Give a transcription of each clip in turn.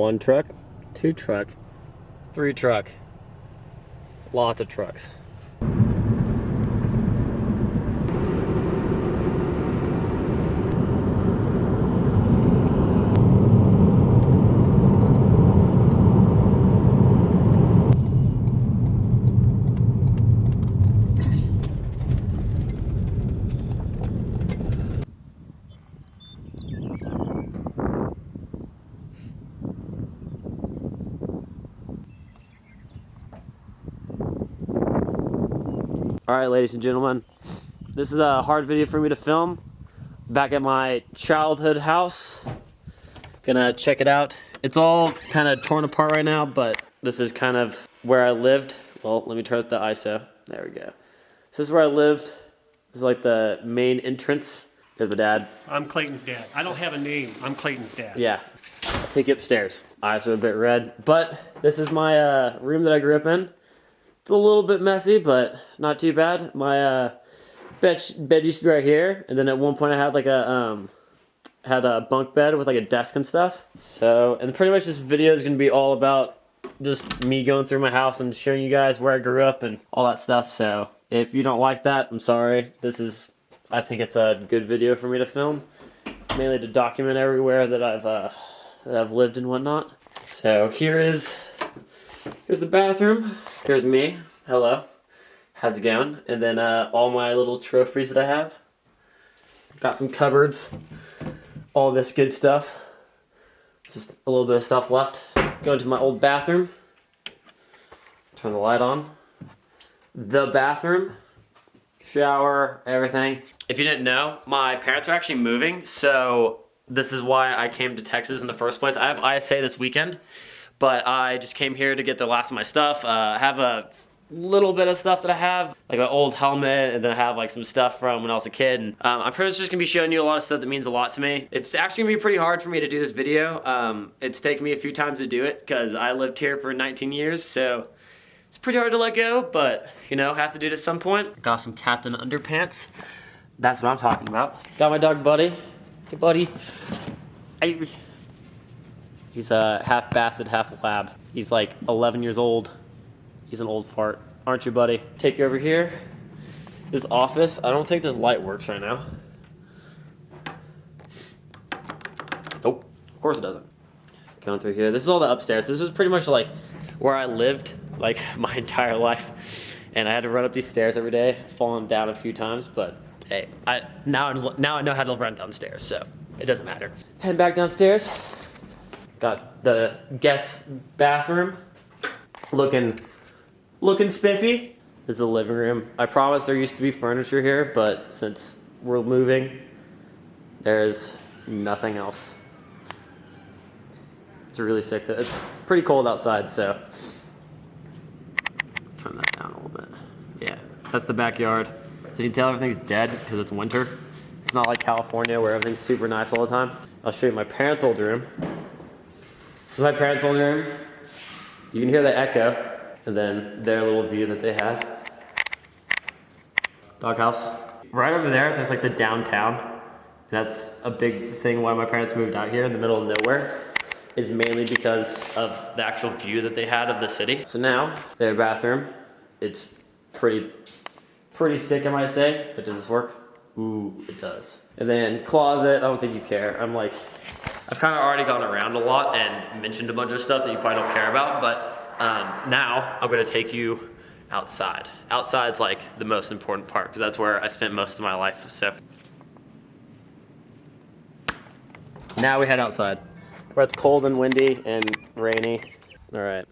1 truck, 2 truck, 3 truck. Lots of trucks. Alright, ladies and gentlemen, this is a hard video for me to film. Back at my childhood house. Gonna check it out. It's all kind of torn apart right now, but this is kind of where I lived. Well, let me turn up the ISO. There we go. So this is where I lived. This is like the main entrance. Here's my dad. I'm Clayton's dad. I don't have a name. I'm Clayton's dad. Yeah. I'll take you upstairs. Eyes are a bit red. But this is my room that I grew up in. It's a little bit messy, but not too bad. My bed used to be right here, and then at one point I had like a bunk bed with like a desk and stuff. So, and pretty much this video is gonna be all about just me going through my house and showing you guys where I grew up and all that stuff. So, if you don't like that, I'm sorry. I think it's a good video for me to film, mainly to document everywhere that I've lived and whatnot. So here's the bathroom. Here's me. Hello. How's it going? And then all my little trophies that I have. Got some cupboards. All this good stuff. Just a little bit of stuff left. Go into my old bathroom. Turn the light on. The bathroom. Shower. Everything. If you didn't know, my parents are actually moving. So this is why I came to Texas in the first place. I have ISA this weekend. But I just came here to get the last of my stuff. I have a little bit of stuff that I have, like my old helmet, and then I have like some stuff from when I was a kid. And I'm pretty much just gonna be showing you a lot of stuff that means a lot to me. It's actually gonna be pretty hard for me to do this video. It's taken me a few times to do it because I lived here for 19 years, so it's pretty hard to let go, but you know, have to do it at some point. Got some Captain Underpants. That's what I'm talking about. Got my dog Buddy. Hey Buddy. Hey. He's a half Basset, half Lab. He's like 11 years old. He's an old fart. Aren't you, buddy? Take you over here. This office, I don't think this light works right now. Nope, of course it doesn't. Going through here. This is all the upstairs. This is pretty much like where I lived like my entire life. And I had to run up these stairs every day, falling down a few times, but hey, now I know how to run downstairs, so it doesn't matter. Head back downstairs. Got the guest bathroom, looking spiffy. This is the living room. I promise there used to be furniture here, but since we're moving, there's nothing else. It's really sick. It's pretty cold outside, so let's turn that down a little bit. Yeah, that's the backyard. As you can tell, everything's dead because it's winter. It's not like California where everything's super nice all the time. I'll show you my parents' old room. This is my parents' old room. You can hear the echo, and then their little view that they had. Doghouse. Right over there, there's like the downtown. That's a big thing why my parents moved out here in the middle of nowhere, is mainly because of the actual view that they had of the city. So now, their bathroom, it's pretty sick, I might say. But does this work? Ooh, it does. And then closet, I don't think you care. I've kind of already gone around a lot and mentioned a bunch of stuff that you probably don't care about, but now I'm gonna take you outside. Outside's like the most important part because that's where I spent most of my life, so. Now we head outside, where it's cold and windy and rainy. All right,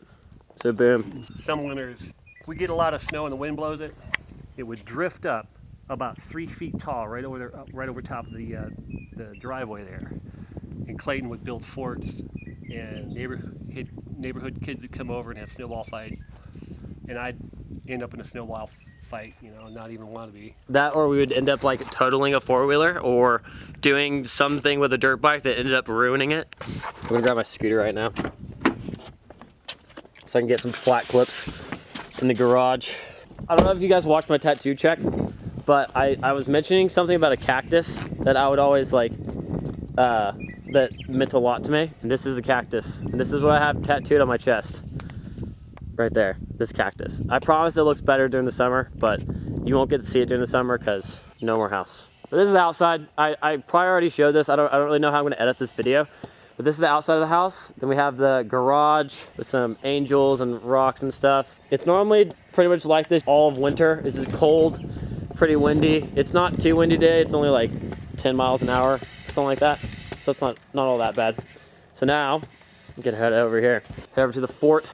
so boom. Some winters, if we get a lot of snow and the wind blows it, it would drift up about 3 feet tall right over there, right over top of the driveway there. And Clayton would build forts, and neighborhood kids would come over and have snowball fights, and I'd end up in a snowball fight, you know, not even want to be. That, or we would end up like totaling a four-wheeler or doing something with a dirt bike that ended up ruining it. I'm gonna grab my scooter right now so I can get some flat clips in the garage. I don't know if you guys watched my tattoo check, but I was mentioning something about a cactus that I would always like that meant a lot to me, and this is the cactus. And this is what I have tattooed on my chest. Right there, this cactus. I promise it looks better during the summer, but you won't get to see it during the summer because no more house. But this is the outside. I probably already showed this. I don't really know how I'm gonna edit this video, but this is the outside of the house. Then we have the garage with some angels and rocks and stuff. It's normally pretty much like this all of winter. It's just cold, pretty windy. It's not too windy today. It's only like 10 miles an hour, something like that. So it's not all that bad. So now, I'm gonna head over here. Head over to the fort.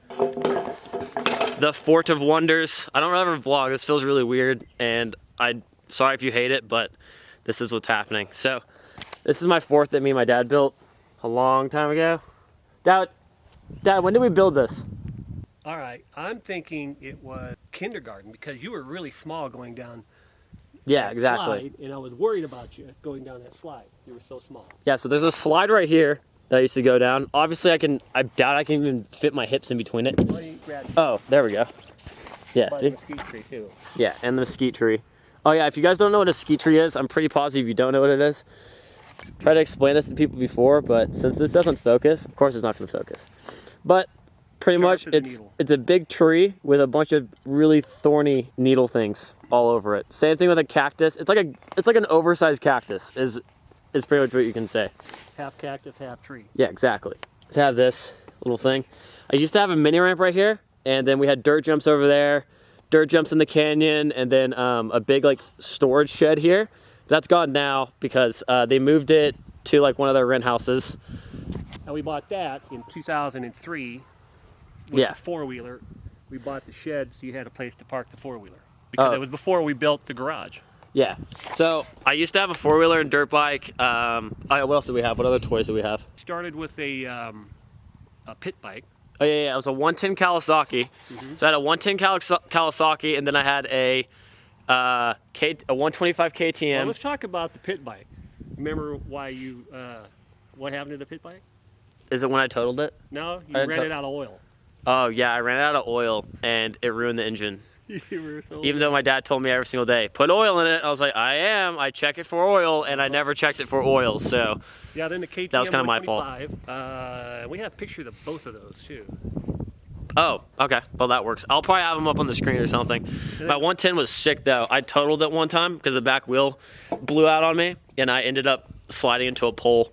The Fort of Wonders. I don't ever vlog. This feels really weird, and I'm sorry if you hate it, but this is what's happening. So, this is my fort that me and my dad built a long time ago. Dad, when did we build this? All right, I'm thinking it was kindergarten because you were really small going down. Yeah, that exactly. Slide, and I was worried about you going down that slide. You were so small. Yeah, so there's a slide right here that I used to go down. Obviously, I doubt I can even fit my hips in between it. Oh, there we go. Yeah, see? The mesquite tree too. Yeah, and the mesquite tree. Oh yeah, if you guys don't know what a mesquite tree is, I'm pretty positive you don't know what it is. Tried to explain this to people before, but since this doesn't focus, of course it's not going to focus. But pretty much it's a big tree with a bunch of really thorny needle things all over it. Same thing with a cactus. It's like an oversized cactus is pretty much what you can say. Half cactus, half tree. Yeah, exactly. To have this little thing. I used to have a mini ramp right here, and then we had dirt jumps over there, dirt jumps in the canyon, and then a big like storage shed here. That's gone now because they moved it to like one of their rent houses. And we bought that in 2003 with a four-wheeler. We bought the shed so you had a place to park the four-wheeler. Because it was before we built the garage. Yeah. So I used to have a four-wheeler and dirt bike. What else did we have? What other toys did we have? Started with a pit bike. Oh yeah, it was a 110 Kawasaki. So I had a 110 Kawasaki, and then I had a 125 KTM. Well, let's talk about the pit bike. Remember why you what happened to the pit bike? Is it when I totaled it? No, you ran it out of oil. Oh yeah, I ran out of oil, and it ruined the engine. You were so Even though my dad told me every single day, put oil in it. I was like, I check it for oil, and I never checked it for oil, so yeah, then the KTM that was kind of my fault. We have pictures of both of those too. Oh, okay. Well, that works. I'll probably have them up on the screen or something. My 110 was sick, though. I totaled it one time because the back wheel blew out on me, and I ended up sliding into a pole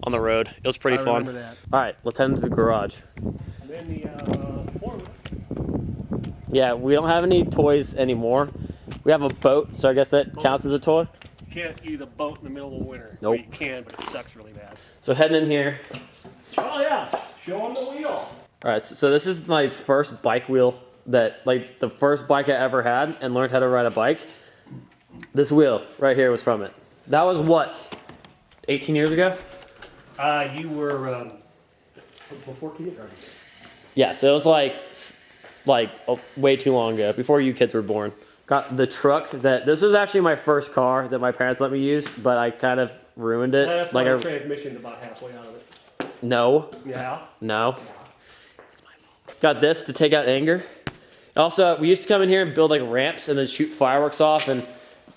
on the road. It was pretty fun. Remember that. All right, let's head into the garage. And then the four-wheeler. Yeah, we don't have any toys anymore. We have a boat, so I guess that counts as a toy. You can't use a boat in the middle of the winter. Nope. Well, you can, but it sucks really bad. So heading in here. Oh yeah, show them the wheel. All right, so this is my first bike wheel like the first bike I ever had and learned how to ride a bike. This wheel right here was from it. That was what, 18 years ago? You were before kindergarten. Yeah, so it was like way too long ago, before you kids were born. Got the truck this was actually my first car that my parents let me use, but I kind of ruined it. That's like my transmission's about halfway out of it. No. Yeah. No. It's my fault. Got this to take out anger. Also, we used to come in here and build like ramps and then shoot fireworks off and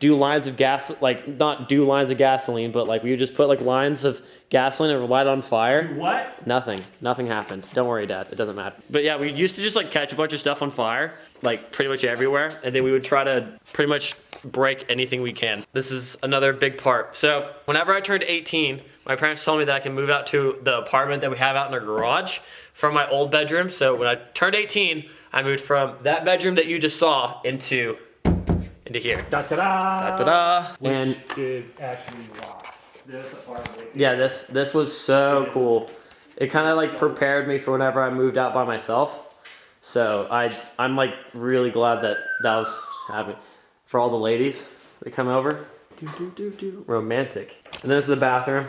do lines of gas, like not do lines of gasoline, but like we would just put like lines of gasoline and light on fire. What? Nothing happened. Don't worry, Dad, it doesn't matter. But yeah, we used to just like catch a bunch of stuff on fire, like pretty much everywhere, and then we would try to pretty much break anything we can. This is another big part. So whenever I turned 18, my parents told me that I can move out to the apartment that we have out in our garage from my old bedroom. So when I turned 18, I moved from that bedroom that you just saw into here. Da-da-da! Da-da-da. Which And did actually rock. This apartment. yeah, this was so cool. It kind of like prepared me for whenever I moved out by myself. So I'm like really glad that was happening. For all the ladies that come over. Romantic. And this is the bathroom.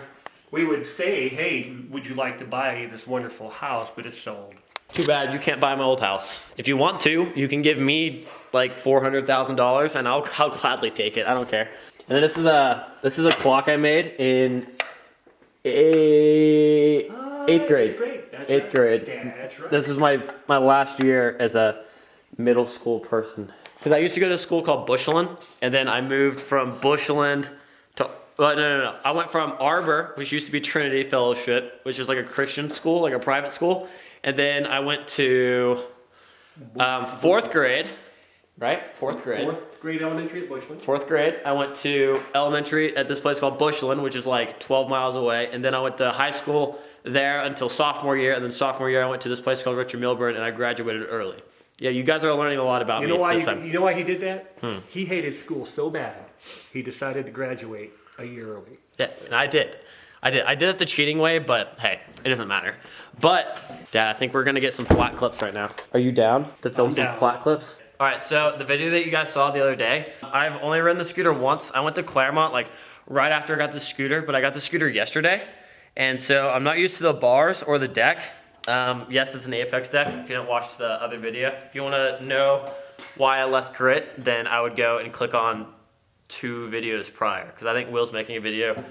We would say, hey, would you like to buy this wonderful house, but it's sold. Too bad you can't buy my old house. If you want to, you can give me like $400,000 and I'll gladly take it. I don't care. And then this is a clock I made in eighth grade. That's Eighth right. grade. Yeah, that's right. This is my last year as a middle school person. Because I used to go to a school called Bushland, and then I moved from Bushland to Well, no. I went from Arbor, which used to be Trinity Fellowship, which is like a Christian school, like a private school. And then I went to 4th grade, right? 4th grade. 4th grade elementary at Bushland. 4th grade, I went to elementary at this place called Bushland, which is like 12 miles away. And then I went to high school there until sophomore year. And then sophomore year, I went to this place called Richard Milburn, and I graduated early. Yeah, you guys are learning a lot about me this time. You know why he did that? He hated school so bad, he decided to graduate a year early. Yeah, and I did it the cheating way, but hey, it doesn't matter. But, Dad, I think we're gonna get some flat clips right now. Are you down to film some flat clips? All right, so the video that you guys saw the other day, I've only ridden the scooter once. I went to Claremont like right after I got the scooter, but I got the scooter yesterday. And so I'm not used to the bars or the deck. Yes, it's an Apex deck, if you didn't watch the other video. If you wanna know why I left Grit, then I would go and click on 2 videos prior, because I think Will's making a video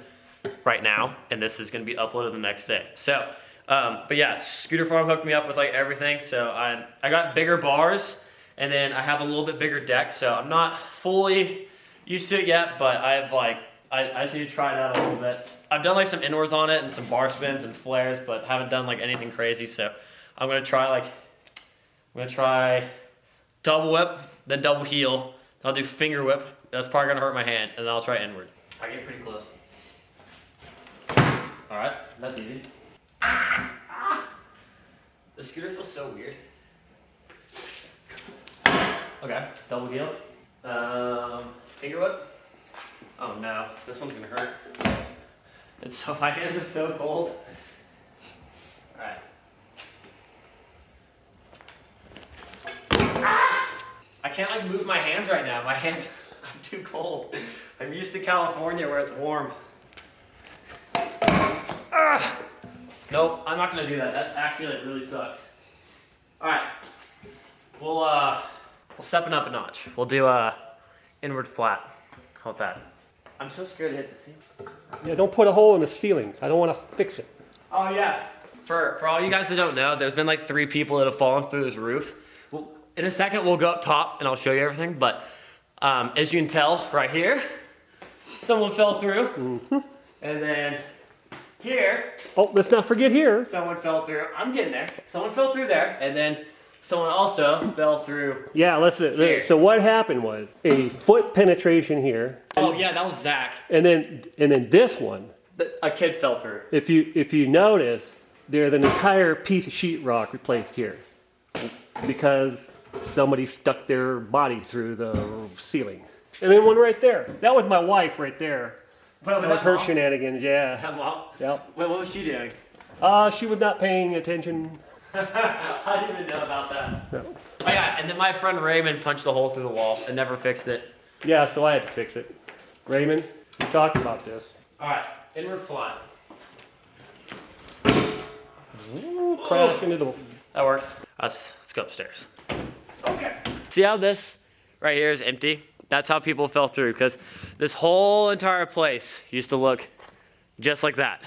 right now, and this is gonna be uploaded the next day. So, but yeah, Scooter Farm hooked me up with like everything. So I got bigger bars, and then I have a little bit bigger deck. So I'm not fully used to it yet, but I just need to try it out a little bit. I've done like some inwards on it and some bar spins and flares, but haven't done like anything crazy. So I'm gonna try double whip, then double heel. I'll do finger whip. That's probably gonna hurt my hand, and then I'll try inward. I get pretty close. All right, that's easy. The scooter feels so weird. Okay, double heel. Finger whip. Oh no, this one's gonna hurt. It's so, my hands are so cold. All right. I can't like move my hands right now. My hands, I'm too cold. I'm used to California where it's warm. Nope, I'm not gonna do that. That actually like really sucks. All right, we'll step it up a notch. We'll do inward flat. How about that? I'm so scared to hit the ceiling. Yeah, don't put a hole in the ceiling. I don't want to fix it. Oh yeah. For all you guys that don't know, there's been like 3 people that have fallen through this roof. Well, in a second we'll go up top and I'll show you everything. But as you can tell right here, someone fell through, and then here. Oh, let's not forget here. Someone fell through. I'm getting there. Someone fell through there, and then someone also fell through. Yeah, listen. So what happened was a foot penetration here. Oh yeah, that was Zach. And then this one. A kid fell through. If you notice, there's an entire piece of sheetrock replaced here because somebody stuck their body through the ceiling. And then one right there. That was my wife right there. That was her shenanigans. Yeah. Is that Mom? Yep. What was she doing? She was not paying attention. I didn't even know about that. No. Oh yeah, and then my friend Raymond punched a hole through the wall and never fixed it. Yeah, so I had to fix it. Raymond, we talked about this. All right, inward flat. Ooh, crash into the... That works. Let's go upstairs. Okay. See how this right here is empty? That's how people fell through, because this whole entire place used to look just like that.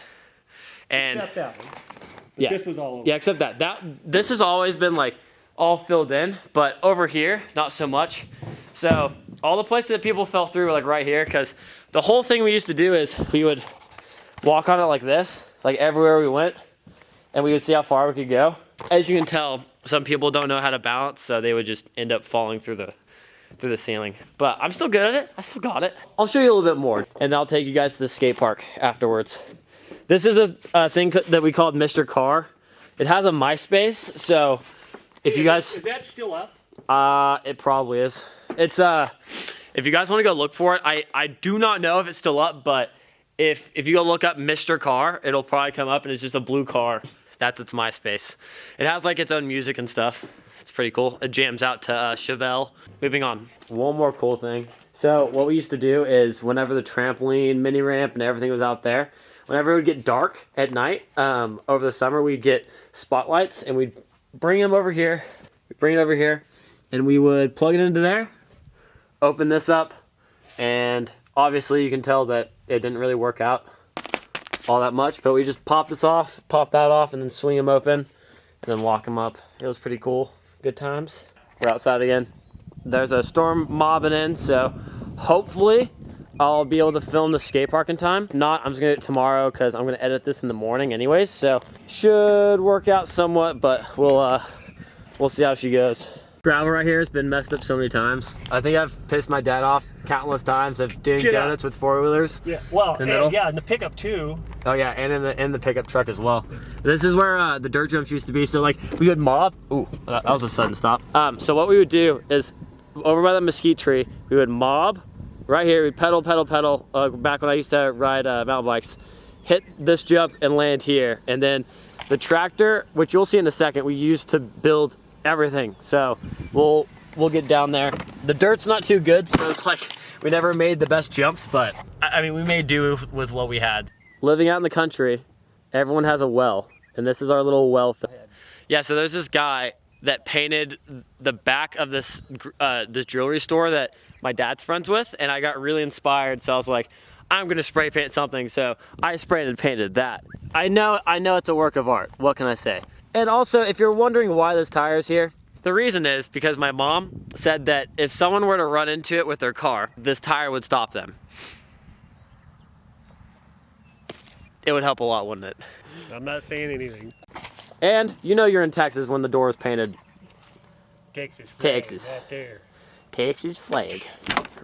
And Except that one. yeah, this was all over. Yeah, except that. This has always been like all filled in, but over here, not so much. So all the places that people fell through were like right here, because the whole thing we used to do is we would walk on it like this, like everywhere we went, and we would see how far we could go. As you can tell, some people don't know how to balance, so they would just end up falling through the ceiling. But I'm still good at it. I still got it. I'll show you a little bit more, and then I'll take you guys to the skate park afterwards. This is a thing that we called Mr. Car. It has a MySpace, so if you guys... Is that still up? It probably is. It's, if you guys want to go look for it, I do not know if it's still up, but if you go look up Mr. Car, it'll probably come up, and it's just a blue car. That's its MySpace. It has like its own music and stuff. It's pretty cool. It jams out to Chevelle. Moving on. One more cool thing. So what we used to do is whenever the trampoline, mini ramp, and everything was out there, whenever it would get dark at night, over the summer, we'd get spotlights and we'd bring them over here. We'd bring it over here and we would plug it into there, open this up, and obviously you can tell that it didn't really work out all that much, but we just pop this off, pop that off, and then swing them open and then lock them up. It was pretty cool. Good times. We're outside again. There's a storm mobbing in, so hopefully I'll be able to film the skate park in time. If not, I'm just gonna do it tomorrow because I'm gonna edit this in the morning anyways. So should work out somewhat, but we'll see how she goes. Gravel right here has been messed up so many times. I think I've pissed my dad off countless times of doing donuts with four-wheelers. Yeah, well, and yeah, and the pickup too. Oh yeah, and in the pickup truck as well. This is where the dirt jumps used to be. So like we would mob. Ooh, that was a sudden stop. So what we would do is over by the mesquite tree, we would mob right here. We'd pedal. Back when I used to ride mountain bikes, hit this jump and land here, and then the tractor, which you'll see in a second, we used to build everything. So we'll get down there. The dirt's not too good, so it's like we never made the best jumps, but I mean we made do with what we had. Living out in the country, everyone has a well, and this is our little well thing. Yeah, so there's this guy that painted the back of this this jewelry store that my dad's friends with, and I got really inspired, so I was like, I'm gonna spray paint something. So I sprayed and painted that. I know it's a work of art. What can I say? And also, if you're wondering why this tire is here, the reason is because my mom said that if someone were to run into it with their car, this tire would stop them. It would help a lot, wouldn't it? I'm not saying anything. And you know you're in Texas when the door is painted. Texas. Texas. Right there. Texas flag.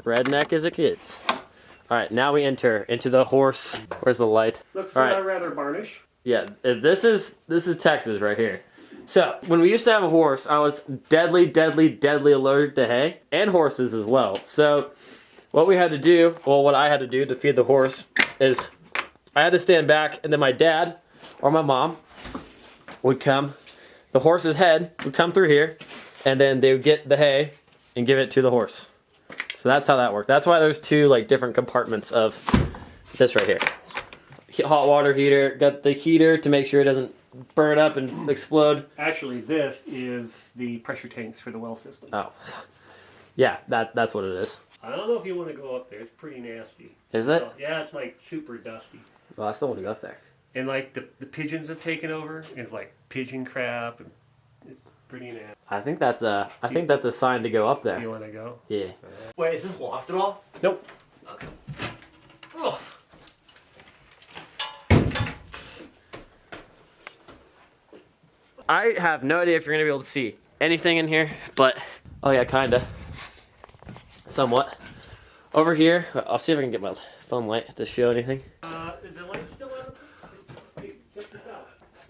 Redneck as it gets. All right, now we enter into the horse. Where's the light? Looks All right. rather varnish. Yeah, this is Texas right here. So when we used to have a horse, I was deadly allergic to hay and horses as well. So what we had to do, well, what I had to do to feed the horse is I had to stand back, and then my dad or my mom would come. The horse's head would come through here, and then they would get the hay and give it to the horse. So that's how that worked. That's why there's two like different compartments of this right here. Hot water heater, got the heater to make sure it doesn't burn up and explode. Actually, this is the pressure tanks for the well system. Oh, yeah, that's what it is. I don't know if you want to go up there. It's pretty nasty. Is it? So, yeah, it's like super dusty. Well, I still want to go up there. And like the pigeons have taken over. It's like pigeon crap, and it's pretty nasty. I think that's a sign to go up there. You want to go? Yeah. Wait, is this locked at all? Nope. Okay. Oh. I have no idea if you're gonna be able to see anything in here, but oh yeah, kinda, somewhat. Over here, I'll see if I can get my phone light to show anything. Is the light still on? Just about.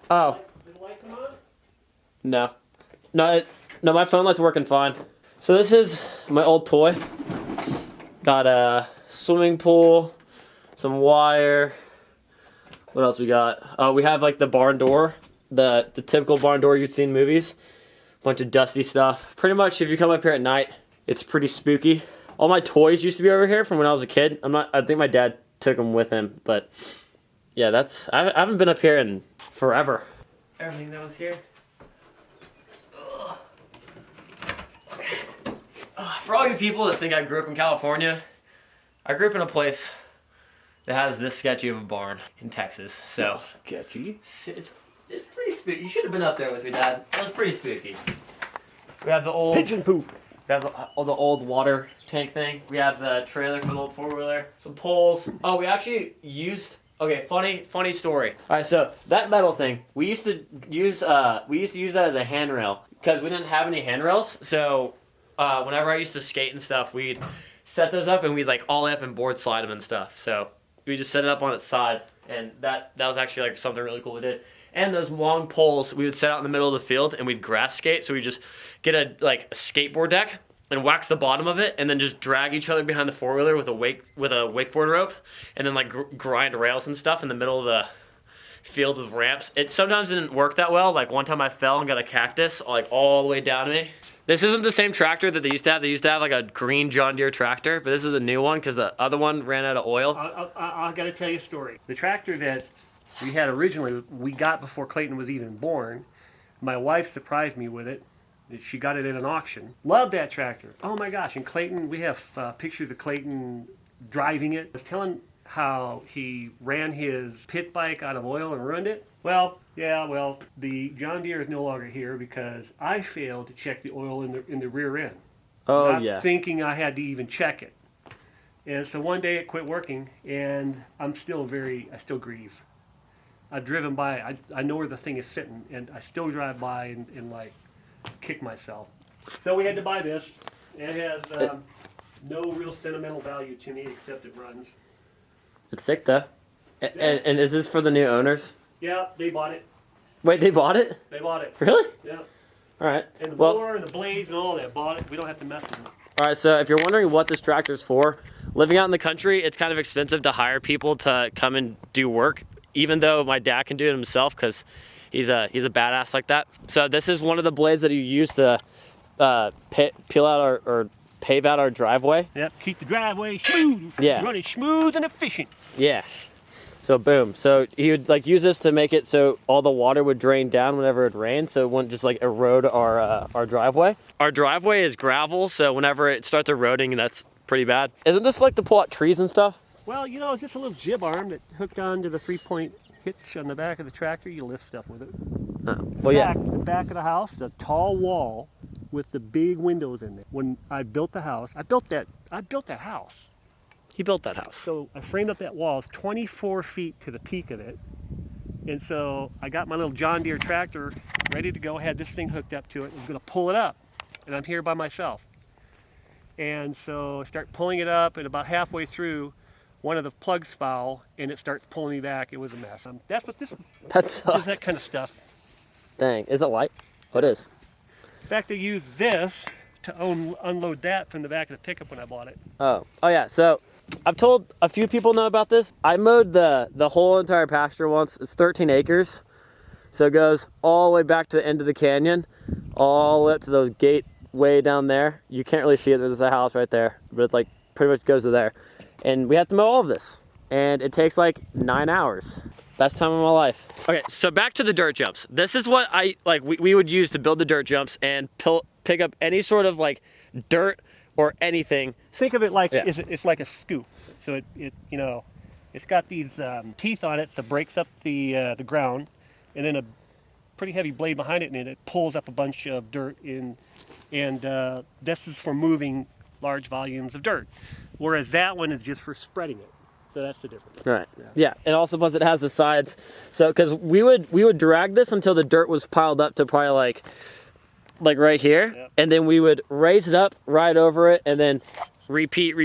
Oh. Did the light come on? No. No, my phone light's working fine. So this is my old toy. Got a swimming pool, some wire. What else we got? We have like the barn door, the typical barn door you'd see in movies. Bunch of dusty stuff. Pretty much if you come up here at night, it's pretty spooky. All my toys used to be over here from when I was a kid. I think my dad took them with him, but yeah, I haven't been up here in forever. Everything that was here. For all you people that think I grew up in California, I grew up in a place that has this sketchy of a barn in Texas. So Sketchy. it's pretty spooky. You should have been up there with me, Dad. It was pretty spooky. We have the old Pigeon poop. We have the old water tank thing. We have the trailer for the old four-wheeler. Some poles. Oh, we actually used. Okay, funny story. All right, so that metal thing, we used to use that as a handrail because we didn't have any handrails. So whenever I used to skate and stuff, we'd set those up and we'd like ollie up and board slide them and stuff. So we just set it up on its side, and that was actually like something really cool we did. And those long poles we would set out in the middle of the field, and we'd grass skate. So we just get a skateboard deck and wax the bottom of it, and then just drag each other behind the four-wheeler with a wakeboard rope, and then like grind rails and stuff in the middle of the field with ramps. It sometimes didn't work that well. Like one time I fell and got a cactus like all the way down to me. This isn't the same tractor that they used to have. They used to have like a green John Deere tractor, but this is a new one because the other one ran out of oil. I got to tell you a story. The tractor that we had originally, we got before Clayton was even born. My wife surprised me with it. She got it at an auction. Loved that tractor. Oh my gosh. And Clayton, we have pictures of Clayton driving it. I was telling how he ran his pit bike out of oil and ruined it. Well, the John Deere is no longer here because I failed to check the oil in the rear end. Oh, Not yeah. thinking I had to even check it. And so one day it quit working, and I still grieve. I've driven by, I know where the thing is sitting, and I still drive by and like kick myself. So we had to buy this. It has no real sentimental value to me except it runs. It's sick though. And is this for the new owners? Yeah, they bought it. Wait, they bought it? They bought it. Really? Yeah. All right. And the blower and the blades and all that bought it. We don't have to mess with it. All right, so if you're wondering what this tractor's for, living out in the country, it's kind of expensive to hire people to come and do work, even though my dad can do it himself because he's a badass like that. So this is one of the blades that you use to peel out or pave out our driveway. Yep, keep the driveway smooth. Yeah. Running smooth and efficient. Yeah. So boom. So he would like use this to make it so all the water would drain down whenever it rained, so it wouldn't just like erode our driveway. Our driveway is gravel, so whenever it starts eroding, that's pretty bad. Isn't this like to pull out trees and stuff? Well, you know, it's just a little jib arm that hooked onto the 3-point hitch on the back of the tractor. You lift stuff with it. Well, yeah. The back of the house, the tall wall with the big windows in there. When I built the house, I built that house. He built that house. So I framed up that wall. It's 24 feet to the peak of it. And so I got my little John Deere tractor ready to go. I had this thing hooked up to it. I was going to pull it up. And I'm here by myself. And so I start pulling it up, and about halfway through, one of the plugs foul, and it starts pulling me back. It was a mess. That's what this That's just that kind of stuff. Dang. Is it light? Oh, it is. In fact, I used this to unload that from the back of the pickup when I bought it. Oh yeah. So I've told a few people know about this. I mowed the whole entire pasture once. It's 13 acres. So it goes all the way back to the end of the canyon, all the way up to the gate way down there. You can't really see it. There's a house right there, but it's like pretty much goes to there. And we have to mow all of this. And it takes like 9 hours. Best time of my life. Okay, so back to the dirt jumps. This is what we would use to build the dirt jumps and pick up any sort of like dirt or anything. Think of it like it's like a scoop. So it you know, it's got these teeth on it that breaks up the ground, and then a pretty heavy blade behind it, and it pulls up a bunch of dirt in, and this is for moving large volumes of dirt, whereas that one is just for spreading it. So that's the difference. Right. Yeah. And also plus it has the sides. So because we would drag this until the dirt was piled up to probably like right here. Yep. And then we would raise it up, ride over it, and then repeat.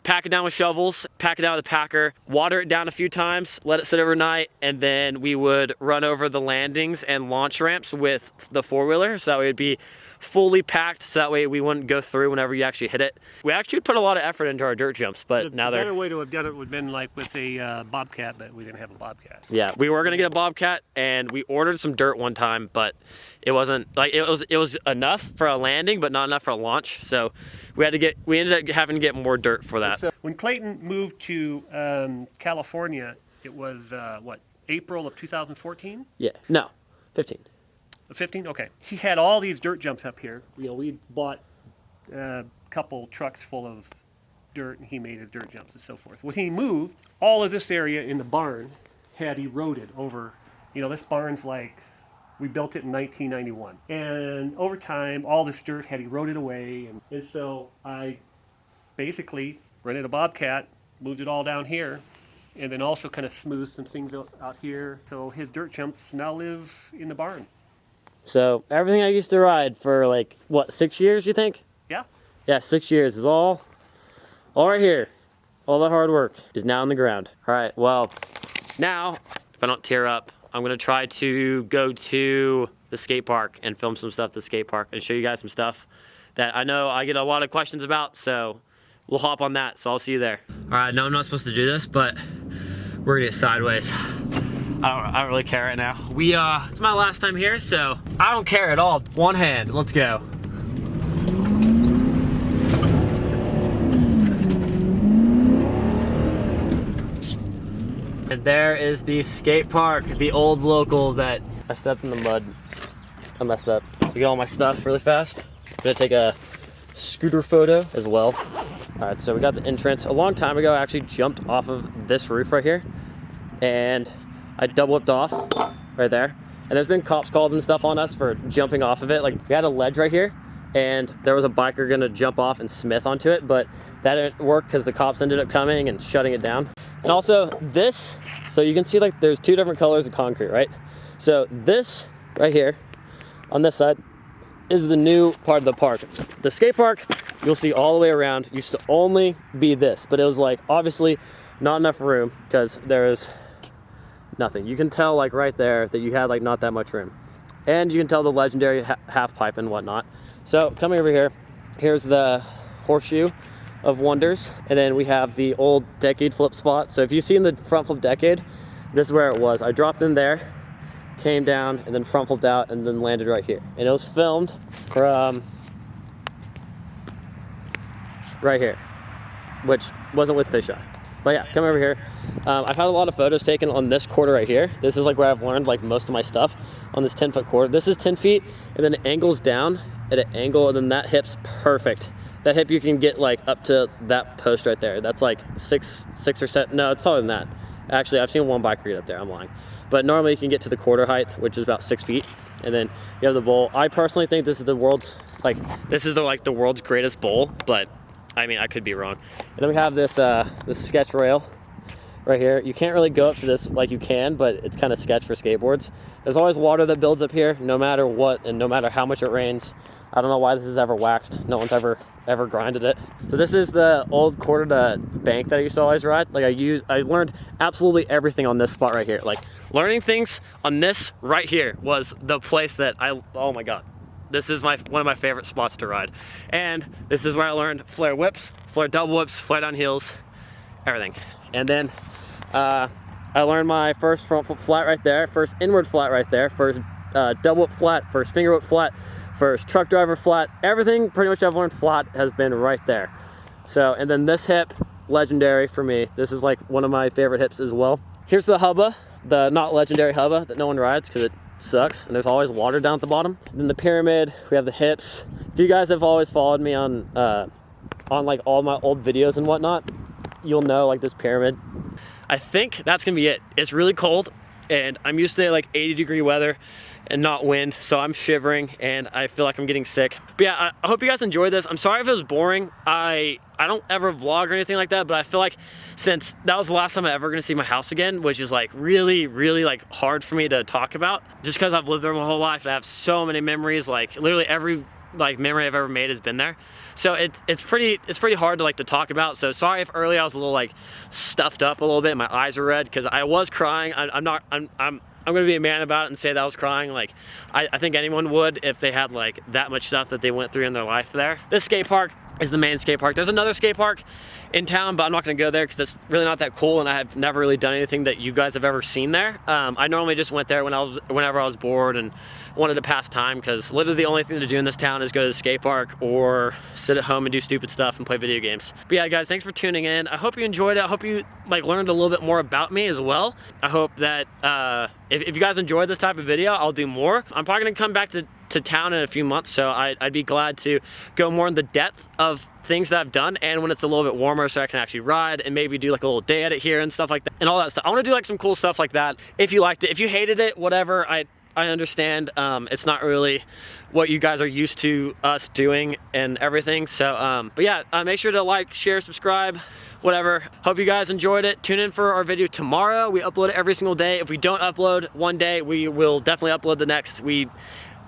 Pack it down with shovels, pack it down with a packer, water it down a few times, let it sit overnight, and then we would run over the landings and launch ramps with the four-wheeler, so that way it'd be fully packed, so that way we wouldn't go through whenever you actually hit it. We actually put a lot of effort into our dirt jumps, but now they're... The better way to have done it would have been like with a Bobcat, but we didn't have a Bobcat. Yeah, we were gonna get a Bobcat, and we ordered some dirt one time, but it wasn't, like, it was enough for a landing, but not enough for a launch, so we ended up having to get more dirt for that. So when Clayton moved to California, it was, April of 2014? Yeah, no, 15. 15? Okay. He had all these dirt jumps up here. You know, we bought a couple trucks full of dirt, and he made his dirt jumps and so forth. When he moved, all of this area in the barn had eroded over, you know, this barn's like, we built it in 1991. And over time, all this dirt had eroded away. And so I basically rented a Bobcat, moved it all down here, and then also kind of smoothed some things out here. So his dirt jumps now live in the barn. So everything I used to ride for like, what, 6 years, you think? Yeah. Yeah, 6 years is all right here. All the hard work is now in the ground. All right, well, now, if I don't tear up, I'm gonna try to go to the skate park and film some stuff at the skate park and show you guys some stuff that I know I get a lot of questions about, so we'll hop on that, so I'll see you there. All right, no, I'm not supposed to do this, but we're gonna get sideways. I don't really care right now. It's my last time here, so I don't care at all. One hand, let's go. And there is the skate park, the old local that I stepped in the mud. I messed up. To get all my stuff really fast, I'm gonna take a scooter photo as well. All right, so we got the entrance. A long time ago, I actually jumped off of this roof right here, and I double whipped off right there. And there's been cops called and stuff on us for jumping off of it. Like, we had a ledge right here, and there was a biker gonna jump off and smith onto it, but that didn't work because the cops ended up coming and shutting it down. And also this, so you can see like there's two different colors of concrete, right? So this right here on this side is the new part of the park. The skate park, you'll see all the way around, used to only be this, but it was like obviously not enough room because there is nothing. You can tell like right there that you had like not that much room. And you can tell the legendary half pipe and whatnot. So coming over here, here's the horseshoe of wonders. And then we have the old decade flip spot. So if you've seen the front flip decade, this is where it was. I dropped in there, came down, and then front flipped out, and then landed right here. And it was filmed from right here, which wasn't with fisheye. But yeah, come over here. I've had a lot of photos taken on this quarter right here. This is like where I've learned like most of my stuff on this 10-foot quarter. This is 10 feet, and then it angles down at an angle, and then that hip's perfect. That hip you can get like up to that post right there. That's like six or seven. No, it's taller than that. Actually, I've seen one biker get up there. I'm lying. But normally you can get to the quarter height, which is about 6 feet, and then you have the bowl. I personally think this is the world's the world's greatest bowl, but I mean I could be wrong. And then we have this this sketch rail right here. You can't really go up to this like you can, but it's kind of sketch for skateboards. There's always water that builds up here, no matter what, and no matter how much it rains. I don't know why this is ever waxed. No one's ever grinded it. So this is the old quarter to bank that I used to always ride. Like I learned absolutely everything on this spot right here. Like learning things on this right here was the place that oh my God. This is one of my favorite spots to ride. And this is where I learned flare whips, flare double whips, flare down heels, everything. And then I learned my first front flip flat right there, first inward flat right there, first double whip flat, first finger whip flat, first truck driver flat. Everything pretty much I've learned flat has been right there. So, and then this hip, legendary for me. This is like one of my favorite hips as well. Here's the hubba, the not legendary hubba that no one rides because it sucks and there's always water down at the bottom. And then the pyramid, we have the hips. If you guys have always followed me on like all my old videos and whatnot, you'll know like this pyramid. I think that's gonna be it. It's really cold and I'm used to like 80-degree weather and not wind, so I'm shivering and I feel like I'm getting sick. But yeah, I hope you guys enjoyed this. I'm sorry if it was boring. I don't ever vlog or anything like that, but I feel like since that was the last time I'm ever gonna see my house again, which is like really like hard for me to talk about, just because I've lived there my whole life and I have so many memories. Like literally every like memory I've ever made has been there. So it's pretty hard to like to talk about. So sorry if early I was a little like stuffed up a little bit. My eyes were red because I was crying. I'm gonna be a man about it and say that I was crying. Like I think anyone would if they had like that much stuff that they went through in their life there. This skate park is the main skate park. There's another skate park in town, but I'm not gonna go there because it's really not that cool and I have never really done anything that you guys have ever seen there. I normally just went there whenever I was bored and wanted to pass time, because literally the only thing to do in this town is go to the skate park or sit at home and do stupid stuff and play video games. But yeah guys, thanks for tuning in. I hope you enjoyed it. I hope you like learned a little bit more about me as well. I hope that if you guys enjoyed this type of video, I'll do more. I'm probably gonna come back to town in a few months, so I'd be glad to go more in the depth of things that I've done, and when it's a little bit warmer so I can actually ride and maybe do like a little day edit here and stuff like that and all that stuff. I want to do like some cool stuff like that. If you liked it, if you hated it, whatever, I understand. It's not really what you guys are used to us doing and everything. So but yeah, make sure to like, share, subscribe, whatever. Hope you guys enjoyed it. Tune in for our video tomorrow. We upload it every single day. If we don't upload one day, we will definitely upload the next.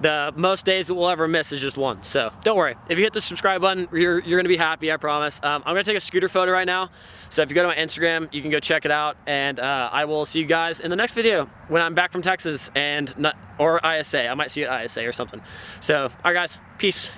The most days that we'll ever miss is just one. So don't worry. If you hit the subscribe button, you're gonna be happy, I promise. I'm gonna take a scooter photo right now. So if you go to my Instagram, you can go check it out. And I will see you guys in the next video when I'm back from Texas or ISA. I might see you at ISA or something. So, all right guys, peace.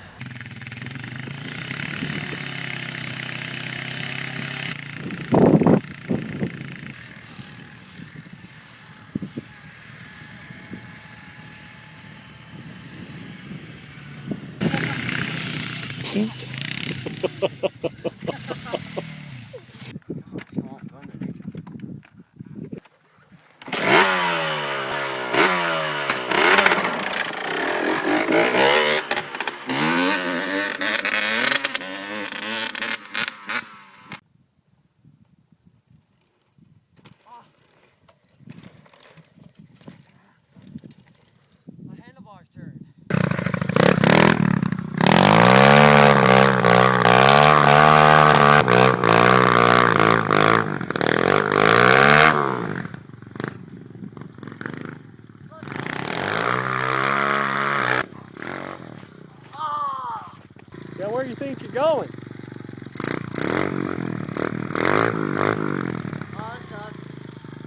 where do you think you're going?